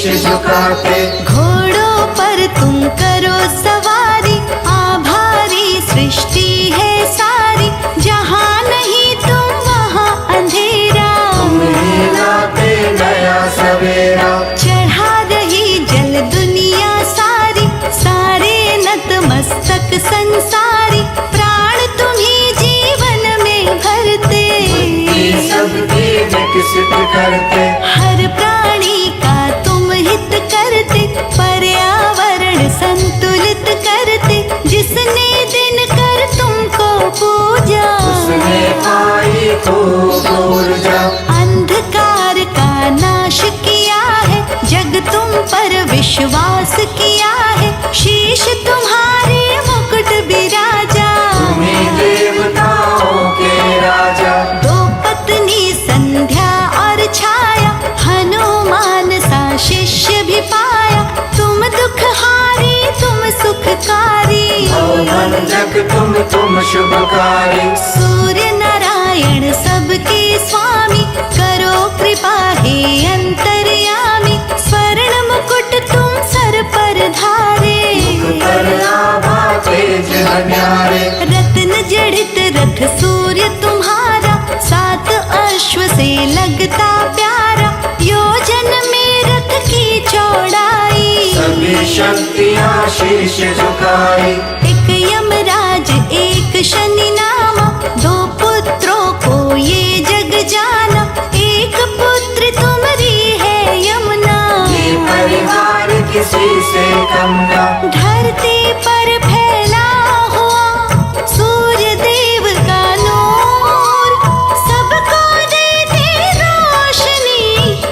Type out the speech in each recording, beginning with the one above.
झुकाते। घोड़ों पर तुम करो सवारी, आभारी सृष्टि है सारी, जहाँ नहीं तुम वहाँ अंधेरा। तुम्हें लाते नया सवेरा, चढ़ा रही जल दुनिया सारी, सारे नतमस्तक संसारी, प्राण तुम्ही जीवन में भरते। सबकी विकसित करते, हर प्राणी का तुम हित करते, पर्यावरण संतुलित करते, जिसने दिन कर तुमको पूजा, उसने पाई खूब ऊर्जा। अंधकार का नाश किया है, जग तुम पर विश्वास किया है, शीश तुम्हारे मुकुट विराजा। तुम्हें देवताओं के राजा, दो पत्नी संध्या और छाया, हनुमान सा शिष्य भी पाया, तुम दुखहारी तुम सुखकारी। भवभंजक तुम शुभकारी। सूर्य नारायण सबके स्वामी, करो कृपा हे अंतर्यामी, स्वर्ण मुकुट तुम सर पर धारे। पर आभा तेज न्यारे, रत्न जड़ित रथ सूर्य तुम्हारा, सात अश्व से लगता प्यारा, योजन में रथ की चौड़ाई। सभी शक्तियाँ शीश झुकाई। एक यमराज एक शनि नामा, दो पुत्रों को ये जग जाना, एक पुत्र तुम्हारी है यमुना। ये परिवार किसी से कम ना, धरती पर फैला हुआ सूर्य देव का नूर, सबको देते रोशनी,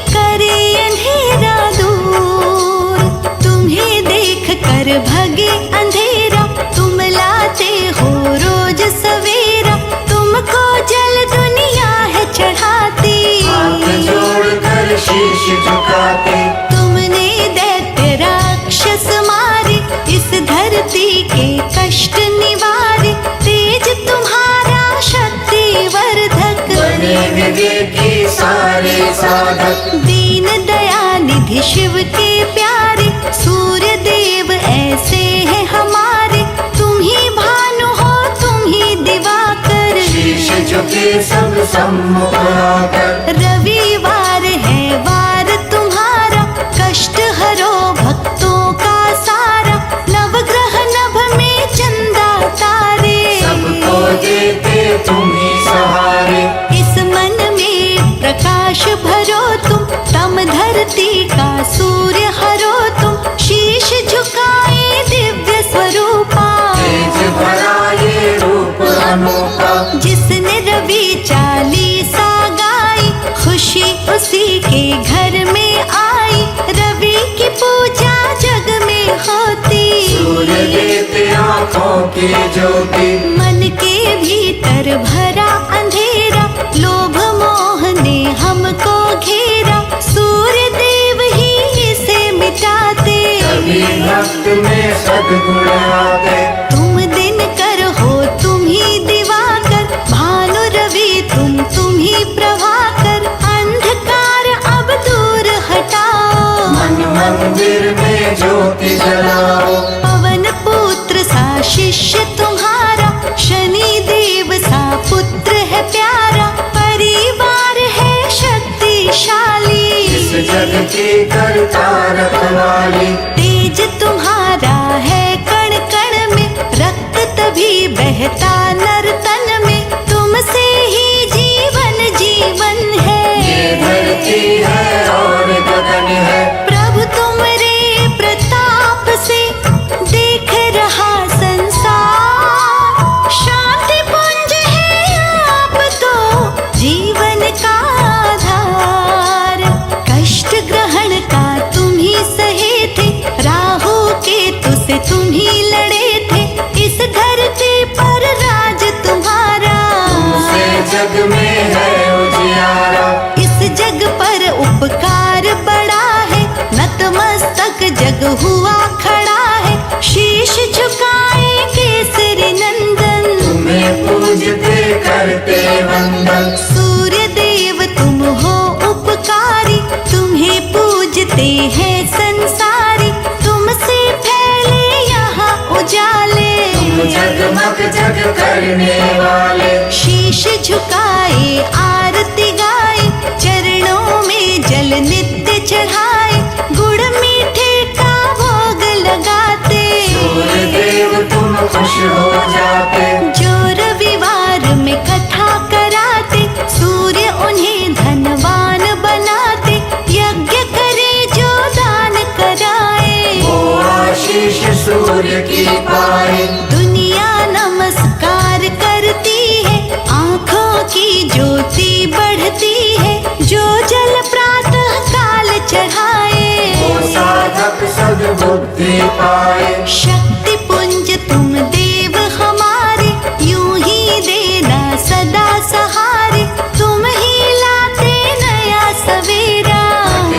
करे अंधेरा दूर। तुम्हें देख कर भगे अंधेरा, तुम लाते हो रोज सवेरा, तुमको जल दुनिया है चढ़ाती। हाथ जोड़कर शीश झुकाते, तुमने दैत्य राक्षस मारे, इस धरती के कष्ट निवारे, तेज तुम्हारा शक्ति वर्धक। बने विवेकी सारे साधक, दीन दया निधि शिव के प्यारे, सूर्य देव ऐसे हैं हमारे, तुम ही भानु हो तुम ही दिवाकर। शीश झुके सब सम्मुख आकर, रविवार है वार तुम्हारा, कष्ट हरो भक्तों का सारा, नवग्रह नभ में चंदा तारे। सबको देते तुम ही सहारे। इस मन में प्रकाश भरो तुम, तम धरती का सूर्य हरो तुम, शीश झुकाए दिव्य स्वरूपा। तेज भरा ये रूप अनूठा, जिसने रवि चालीसा गाई, खुशी उसी के घर में आई, रवि की पूजा जग में होती। सूर्य देते आँखों की ज्योति, मन के भीतर भरा अंधेरा, लोभ मोह ने हमको घेरा, सूर्य देव ही इसे मिटाते। सभी भक्त में सद्गुण आते, तुम दिन कर हो तुम ही दिवाकर, भानु रवि तुम ही प्रभाकर, अंधकार अब दूर हटाओ। मन मंदिर में ज्योति जलाओ। पवन पुत्र सा शिष्य तुम्हारा, शनि देव सा पुत्र है प्यारा, परिवार है शक्तिशाली। इस जग की करता रखवाली, तेज तुम्हारा है कण कण में, रक्त तभी बहता नर तन में, तुमसे ही जीवन जीवन है। ये धरती है और गगन है, प्रभु तुमरे प्रताप से देख रहा संसार, शांति पुंज है आप तो जीवन का आधार। कष्ट ग्रहण का तुम ही सहे थे, राहु केतु से तुम ही लड़े थे, इस धरती पर राज तुम्हारा। तुमसे जग में है उजियारा, इस जग पर उपकार बड़ा है, नतमस्तक जग हुआ खड़ा है, शीश झुकाए केसरी नंदन। तुम्हें पूजते करते वंदन, सूर्य देव तुम हो उपकारी, तुम्हें पूज पूजते हैं संसारी, तुमसे फैले यहाँ उजाले। तुम जगमग जग करने वाले, शीश झुकाए आरती गाए, चरणों में जल नित्य चढ़ाए, गुड़ मीठे का भोग लगाते। सूर्य देव तुम खुश हो जाते, जो रविवार में कथा कराते, सूर्य उन्हें धनवान बनाते, यज्ञ करे जो दान कराए, वो आशीष सूर्य की पाए। दुनिया नमस्कार करती है, आँखों की ज्योति बढ़ती है, जो जल प्रातः काल चढ़ाए, वो साधक सद्बुद्धि पाए। शक्ति पुंज तुम देव हमारे, यूं ही देना सदा सहारे, तुम ही लाते नया सवेरा।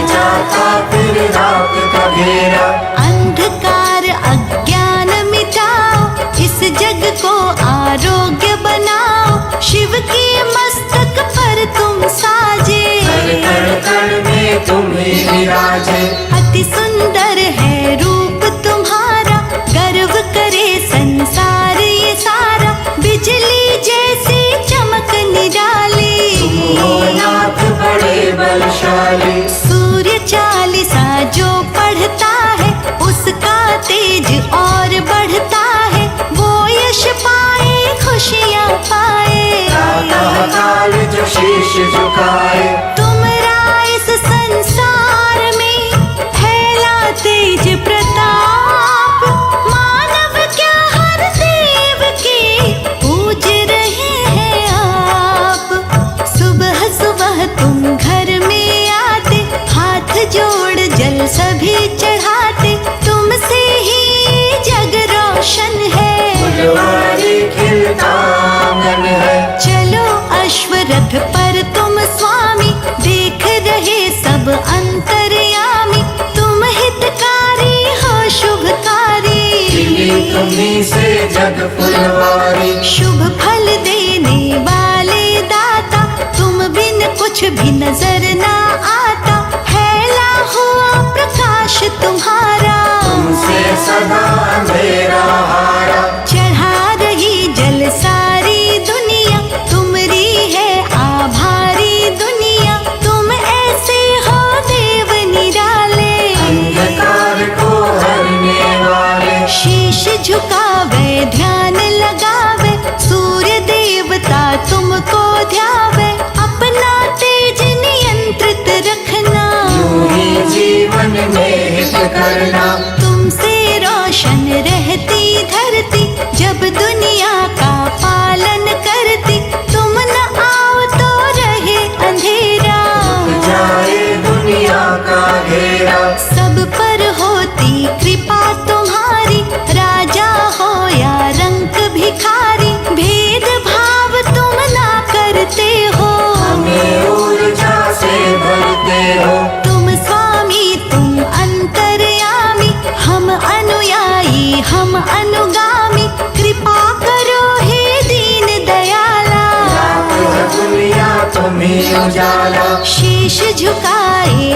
जाता फिर रात का घेरा, अंधकार अज्ञान मिटाओ, इस जग को आरोग्य बनाओ, शिव के मस्तक पर तुम साजे, हर कण कण में तुम ही विराजे। अति सुंदर है रूप तुम्हारा, गर्व करे संसार ये सारा, बिजली जैसी चमक निराली, हो नाथ बड़े बलशाली, सूर्य चालीसा जो पढ़ता है, उसका तेज और बढ़ता है, वो यश पाए खुशियाँ पाए। प्रातः काल जो शीश झुकाए, तुमरा इस संसार में फैला तेज प्रताप, मानव क्या हर देव के पूज रहे हैं आप। सुबह सुबह तुम घर में आते, हाथ जोड़ जल सभी चढ़ाते, तुमसे ही जग रोशन है, फुलवारी खिलता आंगन है। चलो अश्वरथ पर तुम स्वामी, देख रहे सब अंतर्यामी, तुम हितकारी हो शुभकारी, खिली तुम्हीं से जग फुलवारी। शुभ फल देने वाले दाता, तुम बिन कुछ भी नजर ना आता, फैला हुआ प्रकाश तुम्हारा, तुमसे सदा अंधेरा हारा। चढ़ा रही जल सारी दुनिया, तुमरी है आभारी दुनिया, तुम ऐसे हो देव निराले, अंधकार को हरने वाले, शीश झुकावे ध्यान लगावे, सूर्य देवता तुमको ध्यावे, अपना तेज नियंत्रित रखना, यूं ही जीवन में हित करना। तुमसे रोशन रहती धरती, जब दुनिया का पालन करती, तुम न आओ तो रहे अंधेरा, जाए दुनिया का घेरा। सब पर होती कृपा तुम्हारी, राजा हो या रंक भिखारी, भेद भाव तुम ना करते हो, हमें ऊर्जा से भरते हो। तुम स्वामी तुम अंतर्यामी, हम अनुयायी हम अनुगामी, कृपा करो हे दीन दयाला, रात है दुनिया तुम्हीं उजाला। शीश झुकाए